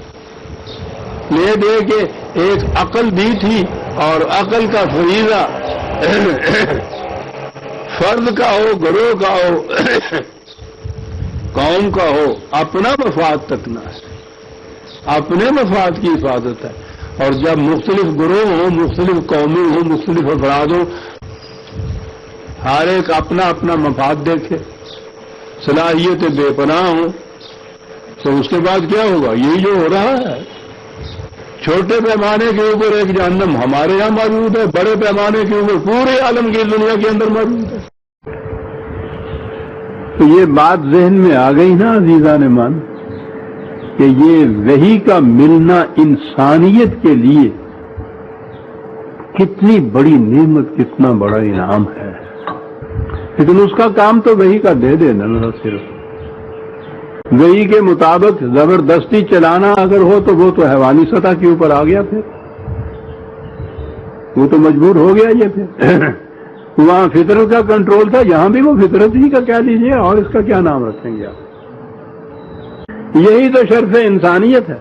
لے دے کہ ایک عقل بھی تھی، اور عقل کا فریضہ فرد کا ہو، گروہ کا ہو، قوم کا ہو، اپنا مفاد تکنا ہے، اپنے مفاد کی حفاظت ہے۔ اور جب مختلف گروہ ہوں، مختلف قومیں ہوں، مختلف افراد ہوں، ہر ایک اپنا اپنا مفاد دیکھے، صلاحیتیں بے پناہ ہوں، تو اس کے بعد کیا ہوگا؟ یہی جو ہو رہا ہے. چھوٹے پیمانے کے اوپر ایک جہنم ہمارے یہاں موجود ہے، بڑے پیمانے کے اوپر پورے عالم کی دنیا کے اندر موجود ہے. تو یہ بات ذہن میں آ گئی نا عزیزان مان، کہ یہ وحی کا ملنا انسانیت کے لیے کتنی بڑی نعمت، کتنا بڑا انعام ہے. لیکن اس کا کام تو وحی کا دے دینا نا، صرف وحی کے مطابق زبردستی چلانا اگر ہو تو وہ تو حیوانی سطح کے اوپر آ گیا، پھر وہ تو مجبور ہو گیا. یہ پھر وہاں فطرت کا کنٹرول تھا، یہاں بھی وہ فطرت ہی کا کہہ لیجیے، اور اس کا کیا نام رکھیں گے آپ. یہی تو شرف انسانیت ہے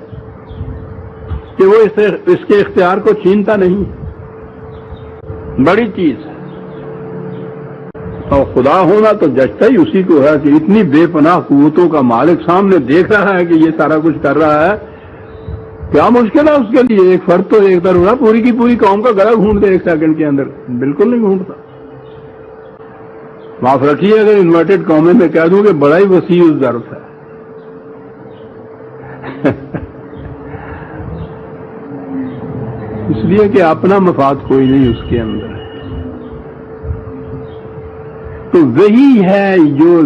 کہ وہ اس کے اختیار کو چھینتا نہیں. بڑی چیز ہے. اور خدا ہونا تو جچتا ہی اسی کو ہے کہ اتنی بے پناہ قوتوں کا مالک سامنے دیکھ رہا ہے کہ یہ سارا کچھ کر رہا ہے. کیا مشکل ہے اس کے لیے؟ ایک فرد تو ایک طرف پوری کی پوری قوم کا گلا گھونٹ دے ایک سیکنڈ کے اندر. بالکل نہیں گھونٹتا. معاف رکھیے اگر انورٹڈ قومیں میں کہہ دوں کہ بڑا ہی وسیع ظرف ہے. اس لیے کہ اپنا مفاد کوئی نہیں اس کے اندر. تو وہی ہے جو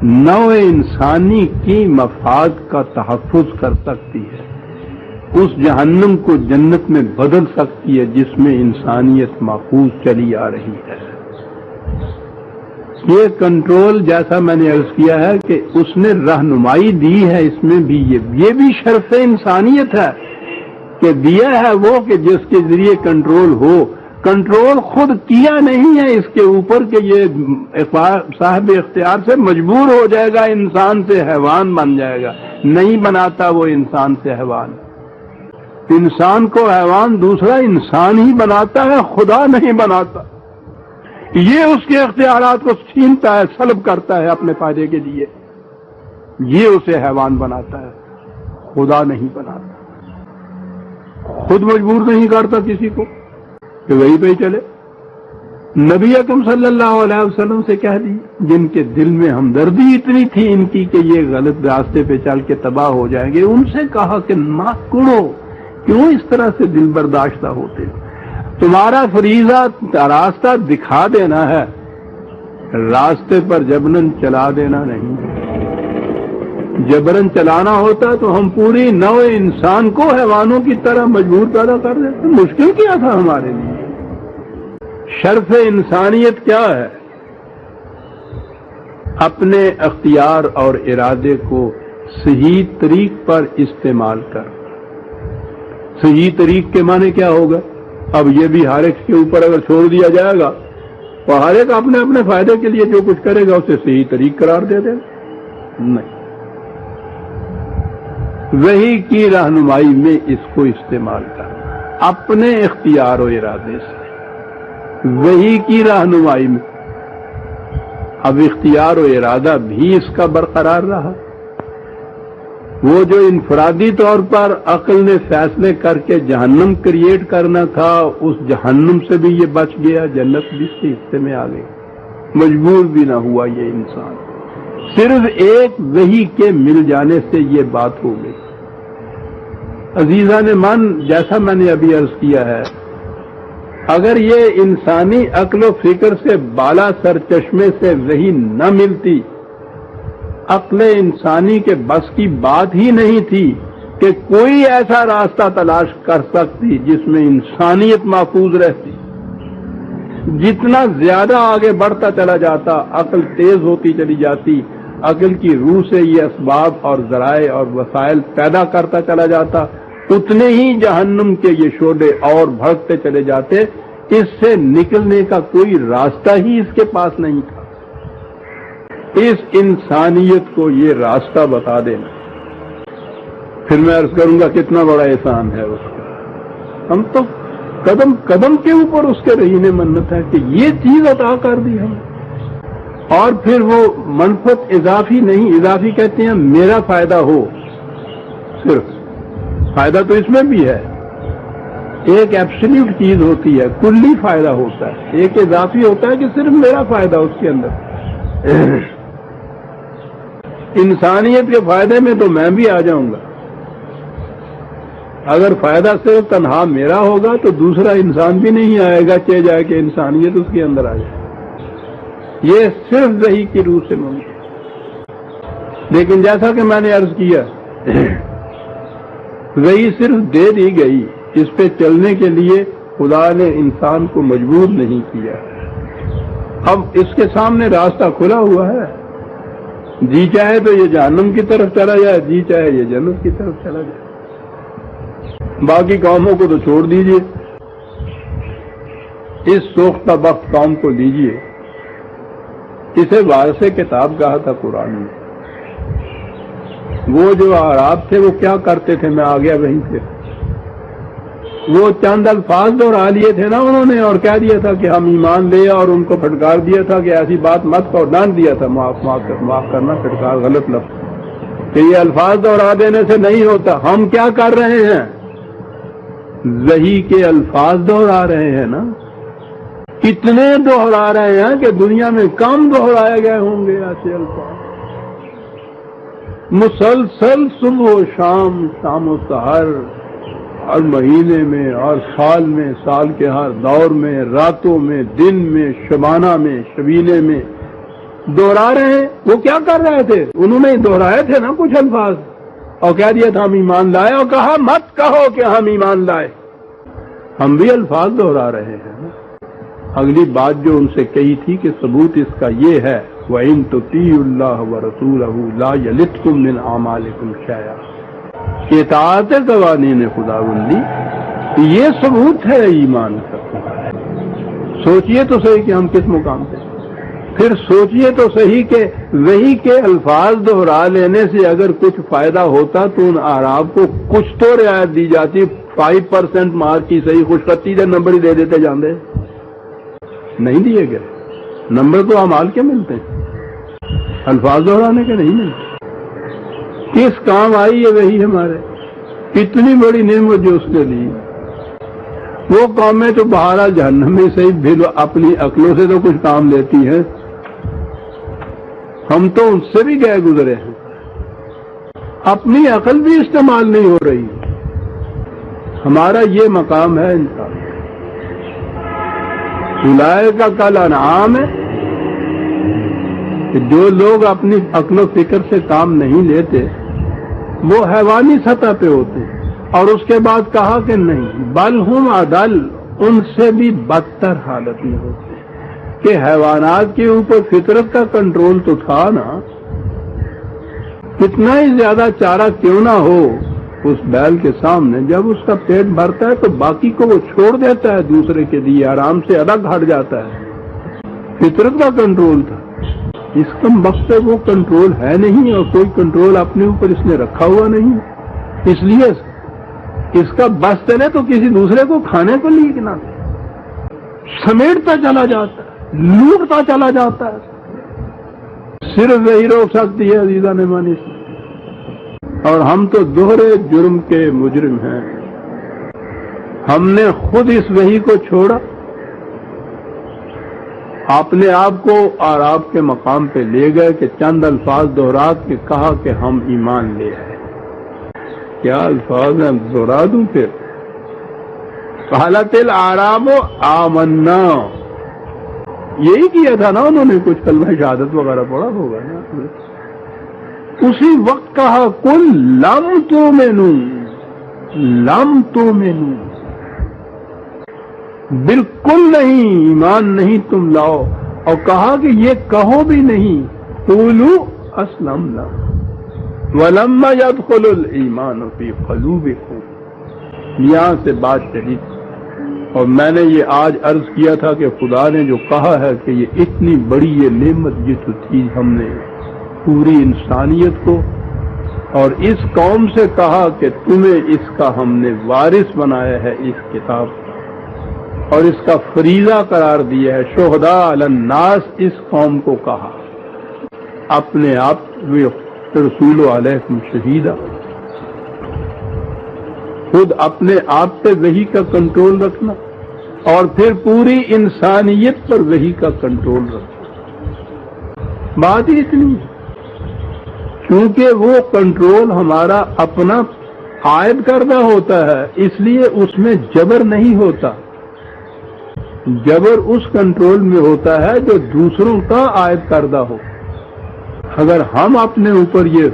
نوع انسانی کی مفاد کا تحفظ کر سکتی ہے، اس جہنم کو جنت میں بدل سکتی ہے جس میں انسانیت محفوظ چلی آ رہی ہے. یہ کنٹرول جیسا میں نے عرض کیا ہے کہ اس نے رہنمائی دی ہے، اس میں بھی یہ بھی شرف انسانیت ہے کہ دیا ہے وہ کہ جس کے ذریعے کنٹرول ہو. کنٹرول خود کیا نہیں ہے اس کے اوپر کہ یہ صاحب اختیار سے مجبور ہو جائے گا، انسان سے حیوان بن جائے گا. نہیں بناتا وہ انسان سے حیوان. انسان کو حیوان دوسرا انسان ہی بناتا ہے، خدا نہیں بناتا. یہ اس کے اختیارات کو چھینتا ہے، سلب کرتا ہے اپنے فائدے کے لیے. یہ اسے حیوان بناتا ہے، خدا نہیں بناتا. خود مجبور نہیں کرتا کسی کو کہ وہی پہ چلے. نبی اکرم صلی اللہ علیہ وسلم سے کہہ دی جن کے دل میں ہمدردی اتنی تھی ان کی کہ یہ غلط راستے پہ چل کے تباہ ہو جائیں گے، ان سے کہا کہ ماں کڑو، کیوں اس طرح سے دل برداشتہ ہوتے؟ تمہارا فریضہ راستہ دکھا دینا ہے، راستے پر جبرن چلا دینا نہیں. جبرن چلانا ہوتا تو ہم پوری نوع انسان کو حیوانوں کی طرح مجبور پیدا کر دیتے. مشکل کیا تھا ہمارے لیے؟ شرف انسانیت کیا ہے؟ اپنے اختیار اور ارادے کو صحیح طریق پر استعمال کر. صحیح طریق کے معنی کیا ہوگا؟ اب یہ بھی ہر ایک کے اوپر اگر چھوڑ دیا جائے گا تو ہر ایک اپنے اپنے فائدے کے لیے جو کچھ کرے گا اسے صحیح طریق قرار دے دے. نہیں، وحی کی رہنمائی میں اس کو استعمال کرنا اپنے اختیار و ارادے سے. وحی کی رہنمائی میں اب اختیار و ارادہ بھی اس کا برقرار رہا. وہ جو انفرادی طور پر عقل نے فیصلے کر کے جہنم کریٹ کرنا تھا، اس جہنم سے بھی یہ بچ گیا، جنت بھی اس کے حصے میں آ گئی. مجبور بھی نہ ہوا یہ انسان، صرف ایک وحی کے مل جانے سے یہ بات ہو گئی. عزیزان من، جیسا میں نے ابھی عرض کیا ہے، اگر یہ انسانی عقل و فکر سے بالا سر چشمے سے وحی نہ ملتی، عقل انسانی کے بس کی بات ہی نہیں تھی کہ کوئی ایسا راستہ تلاش کر سکتی جس میں انسانیت محفوظ رہتی. جتنا زیادہ آگے بڑھتا چلا جاتا، عقل تیز ہوتی چلی جاتی، عقل کی روح سے یہ اسباب اور ذرائع اور وسائل پیدا کرتا چلا جاتا، اتنے ہی جہنم کے یہ شعلے اور بھڑکتے چلے جاتے. اس سے نکلنے کا کوئی راستہ ہی اس کے پاس نہیں تھا. اس انسانیت کو یہ راستہ بتا دینا، پھر میں عرض کروں گا کتنا بڑا احسان ہے اس کا. ہم تو قدم قدم کے اوپر اس کے رہینے منت ہے کہ یہ چیز عطا کر دی ہم. اور پھر وہ منفعت اضافی نہیں، اضافی کہتے ہیں میرا فائدہ ہو. صرف فائدہ تو اس میں بھی ہے، ایک ایبسلیوٹ چیز ہوتی ہے، کلی فائدہ ہوتا ہے. ایک اضافی ہوتا ہے کہ صرف میرا فائدہ اس کے اندر. انسانیت کے فائدے میں تو میں بھی آ جاؤں گا. اگر فائدہ صرف تنہا میرا ہوگا تو دوسرا انسان بھی نہیں آئے گا، چاہے جائے کہ انسانیت اس کے اندر آ جائے. یہ صرف وحی کی روح سے ممکن. لیکن جیسا کہ میں نے عرض کیا، وحی صرف دے دی گئی، اس پہ چلنے کے لیے خدا نے انسان کو مجبور نہیں کیا. اب اس کے سامنے راستہ کھلا ہوا ہے، جی چاہے تو یہ جہنم کی طرف چلا جائے، جی چاہے یہ جنت کی طرف چلا جائے. باقی قوموں کو تو چھوڑ دیجئے، اس سوختہ بخت قوم کو لیجئے. اسے وارث کتاب کہا تھا قرآن میں. وہ جو اعراب تھے وہ کیا کرتے تھے، میں آ گیا وہیں سے. وہ چند الفاظ دہرا لیے تھے نا انہوں نے، اور کہہ دیا تھا کہ ہم ایمان لے، اور ان کو پھٹکار دیا تھا کہ ایسی بات مت کرو، ڈانٹ دیا تھا. معاف کرنا، پھٹکار غلط لفظ، کہ یہ الفاظ دہرا دینے سے نہیں ہوتا. ہم کیا کر رہے ہیں؟ وحی کے الفاظ دہرا رہے ہیں نا. اتنے دہرا رہے ہیں کہ دنیا میں کم دہرائے گئے ہوں گے ایسے الفاظ. مسلسل صبح و شام، شام و سحر، ہر مہینے میں اور سال میں، سال کے ہر دور میں، راتوں میں، دن میں، شبانہ میں، شبینے میں دہرا رہے ہیں. وہ کیا کر رہے تھے؟ انہوں نے دہرائے تھے نا کچھ الفاظ، اور کہہ دیا تھا ہم ایمان لائے، اور کہا مت کہو کہ ہم ایمان لائے. ہم بھی الفاظ دہرا رہے ہیں. اگلی بات جو ان سے کہی تھی کہ ثبوت اس کا یہ ہے، وَإِن تُطِيعُوا اللَّهَ وَرَسُولَهُ لَا يَلِتْكُم مِّنْ أَعْمَالِكُمْ شَيْئًا. اطاعت قوانین خداوندی یہ ثبوت ہے ایمان کا. سوچئے تو صحیح کہ ہم کس مقام پہ. پھر سوچئے تو صحیح کہ وحی کے الفاظ دہرا لینے سے اگر کچھ فائدہ ہوتا تو ان اعراب کو کچھ تو رعایت دی جاتی. 5% مارک کی صحیح خوش خطی سے نمبر ہی دے دیتے جاندے، نہیں دیے گئے. نمبر تو اعمال کے ملتے ہیں، الفاظ دہرانے کے نہیں ملتے. کس کام آئی ہے وہی ہمارے؟ اتنی بڑی نعمت جو اس نے دی. وہ قومیں تو بہرحال جہنم میں صحیح بھی اپنی عقلوں سے تو کچھ کام لیتی ہیں. ہم تو ان سے بھی گئے گزرے ہیں، اپنی عقل بھی استعمال نہیں ہو رہی. ہمارا یہ مقام ہے انسان. اولئک کالانعام ہے کہ جو لوگ اپنی عقل و فکر سے کام نہیں لیتے وہ حیوانی سطح پہ ہوتے ہیں. اور اس کے بعد کہا کہ نہیں، بل ہم اضل، ان سے بھی بدتر حالت میں ہوتے ہیں. کہ حیوانات کے اوپر فطرت کا کنٹرول تو تھا نا. کتنا ہی زیادہ چارہ کیوں نہ ہو اس بیل کے سامنے، جب اس کا پیٹ بھرتا ہے تو باقی کو وہ چھوڑ دیتا ہے دوسرے کے لیے، آرام سے الگ ہٹ جاتا ہے. فطرت کا کنٹرول تھا. اس کم وقت پہ وہ کنٹرول ہے نہیں، اور کوئی کنٹرول اپنے اوپر اس نے رکھا ہوا نہیں. اس لیے اس کا بس چلے تو کسی دوسرے کو کھانے کو لیے کہ نہ سمیٹتا چلا جاتا ہے، لوٹتا چلا جاتا ہے. صرف وہی روک سکتی ہے عزیزہ نے مانی. اور ہم تو دوہرے جرم کے مجرم ہیں. ہم نے خود اس وحی کو چھوڑا، اپنے آپ کو اعراب کے مقام پہ لے گئے کہ چند الفاظ دہرا کے کہا کہ ہم ایمان لے آئے. کیا الفاظ ہیں، دہرا دوں پھر. قالت الاعراب آمنا، یہی کیا تھا نا انہوں نے، کچھ کلمہ شہادت وغیرہ پڑھا ہوگا نا. اسی وقت کہا قل لم تؤمنوا، لم تؤمنوا، بالکل نہیں، ایمان نہیں تم لاؤ. اور کہا کہ یہ کہو بھی نہیں، قولوا اسلمنا ولما يدخل الایمان فی قلوبکم. یہاں سے بات چلی. اور میں نے یہ آج عرض کیا تھا کہ خدا نے جو کہا ہے کہ یہ اتنی بڑی یہ نعمت یہ تو تھی، ہم نے پوری انسانیت کو اور اس قوم سے کہا کہ تمہیں اس کا ہم نے وارث بنایا ہے اس کتاب، اور اس کا فریضہ قرار دیا ہے. شہداء علی الناس اس قوم کو کہا، اپنے آپ رسول علیکم شہیدہ، خود اپنے آپ پہ وحی کا کنٹرول رکھنا، اور پھر پوری انسانیت پر وحی کا کنٹرول رکھنا. بات ہی اتنی. چونکہ وہ کنٹرول ہمارا اپنا عائد کردہ ہوتا ہے، اس لیے اس میں جبر نہیں ہوتا. جبر اس کنٹرول میں ہوتا ہے جو دوسروں کا عائد کردہ ہو. اگر ہم اپنے اوپر یہ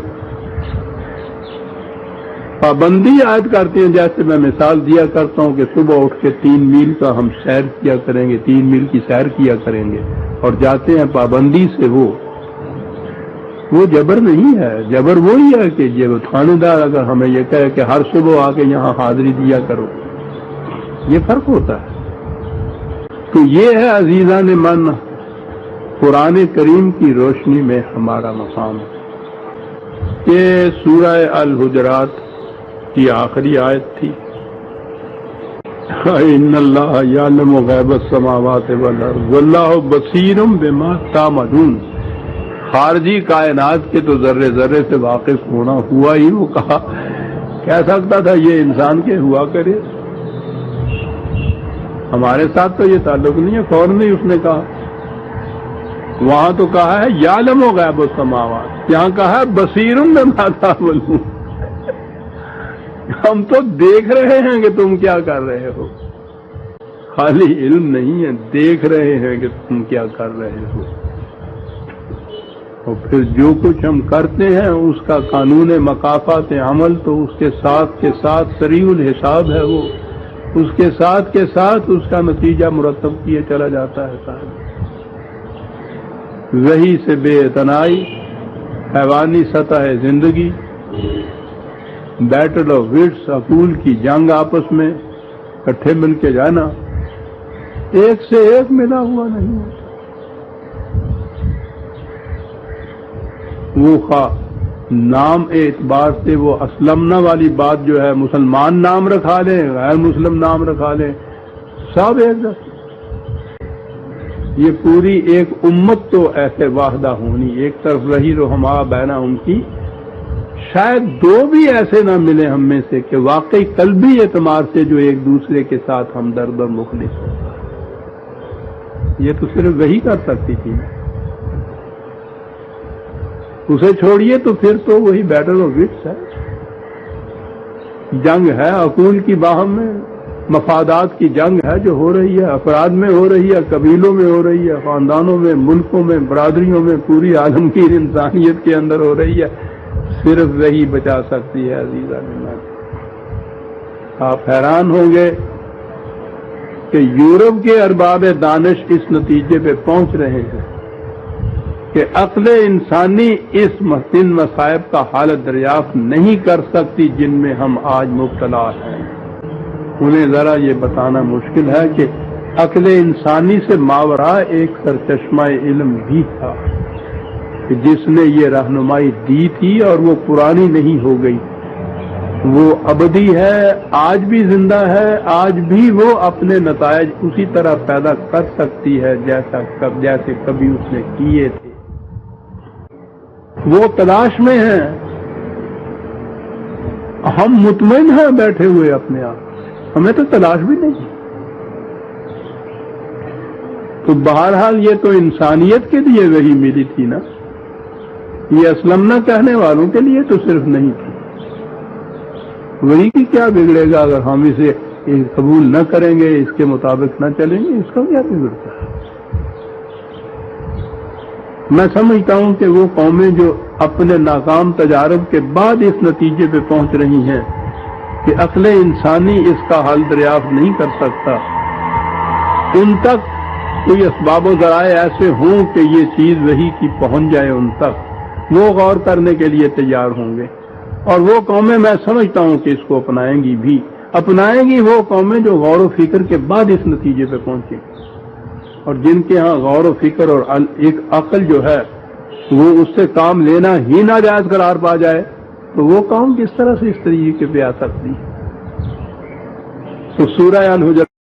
پابندی عائد کرتے ہیں، جیسے میں مثال دیا کرتا ہوں کہ صبح اٹھ کے 3 میل کا ہم سیر کیا کریں گے، 3 میل کی سیر کیا کریں گے، اور جاتے ہیں پابندی سے، وہ جبر نہیں ہے. جبر وہی ہے کہ یہ تھانے دار اگر ہمیں یہ کہے کہ ہر صبح آ کے یہاں حاضری دیا کرو، یہ فرق ہوتا ہے. تو یہ ہے عزیزان من قرآن کریم کی روشنی میں ہمارا مقام. یہ سورہ الحجرات کی آخری آیت تھی. ان اللہ یعلم غیب السماوات والارض واللہ بصیر بما تعملون. خارجی کائنات کے تو ذرے ذرے سے واقف ہونا ہوا ہی. وہ کہہ سکتا تھا یہ انسان کے ہوا کرے، ہمارے ساتھ تو یہ تعلق نہیں ہے. فوراً ہی اس نے کہا. وہاں تو کہا ہے یعلم غیب السماوات، یہاں کہا ہے بصیر بما تعملون. ہم تو دیکھ رہے ہیں کہ تم کیا کر رہے ہو. خالی علم نہیں ہے، دیکھ رہے ہیں کہ تم کیا کر رہے ہو. اور پھر جو کچھ ہم کرتے ہیں اس کا قانون مکافات عمل تو اس کے ساتھ سریع الحساب ہے. وہ اس کے ساتھ اس کا نتیجہ مرتب کیے چلا جاتا ہے. صاحب وحی سے بے اعتنائی، حیوانی سطح زندگی، بیٹل آف وٹس، عقول کی جنگ، آپس میں کٹھے مل کے جانا، ایک سے ایک ملا ہوا نہیں ہوتا. وہ نام اعتبار سے وہ اسلمنا والی بات جو ہے، مسلمان نام رکھا لیں، غیر مسلم نام رکھا لیں، سب ایک جیسے. یہ پوری ایک امت تو ایسے واحدہ ہونی، ایک طرف رہی رحماء بینا ان کی، شاید 2 بھی ایسے نہ ملے ہم میں سے کہ واقعی قلبی اعتبار سے جو ایک دوسرے کے ساتھ ہمدرد اور مخلص ہو. یہ تو صرف وہی کر سکتی تھی. اسے چھوڑیے تو پھر تو وہی بیٹل آف وٹس ہے، جنگ ہے عقول کی باہم میں، مفادات کی جنگ ہے جو ہو رہی ہے، افراد میں ہو رہی ہے، قبیلوں میں ہو رہی ہے، خاندانوں میں، ملکوں میں، برادریوں میں، پوری عالمگیر انسانیت کے اندر ہو رہی ہے. صرف وہی بچا سکتی ہے. عزیزان، آپ حیران ہوں گے کہ یورپ کے ارباب دانش اس نتیجے پہ پہنچ رہے ہیں کہ عقل انسانی ان مصائب کا حالت دریافت نہیں کر سکتی جن میں ہم آج مبتلا ہیں. انہیں ذرا یہ بتانا مشکل ہے کہ عقل انسانی سے ماورا ایک سرچشمہ علم بھی تھا کہ جس نے یہ رہنمائی دی تھی، اور وہ پرانی نہیں ہو گئی، وہ ابدی ہے، آج بھی زندہ ہے، آج بھی وہ اپنے نتائج اسی طرح پیدا کر سکتی ہے جیسے کبھی اس نے کیے تھے. وہ تلاش میں ہیں، ہم مطمئن ہیں بیٹھے ہوئے اپنے آپ، ہمیں تو تلاش بھی نہیں. تو بہرحال یہ تو انسانیت کے لیے وہی ملی تھی نا، یہ اسلمنا کہنے والوں کے لیے تو صرف نہیں تھی. وہی کی کیا بگڑے گا اگر ہم اسے قبول نہ کریں گے، اس کے مطابق نہ چلیں گے، اس کا کیا بگڑتا ہے. میں سمجھتا ہوں کہ وہ قومیں جو اپنے ناکام تجارب کے بعد اس نتیجے پہ پہنچ رہی ہیں کہ عقل انسانی اس کا حل دریافت نہیں کر سکتا، ان تک کوئی اسباب و ذرائع ایسے ہوں کہ یہ چیز وہی کی پہنچ جائے، ان تک وہ غور کرنے کے لیے تیار ہوں گے. اور وہ قومیں میں سمجھتا ہوں کہ اس کو اپنائیں گی وہ قومیں جو غور و فکر کے بعد اس نتیجے پہ پہنچیں، اور جن کے ہاں غور و فکر اور ایک عقل جو ہے وہ اس سے کام لینا ہی ناجائز قرار پا جائے، تو وہ قوم کس طرح سے اس طریقے پہ آ سکتی. تو سورہ الحجرات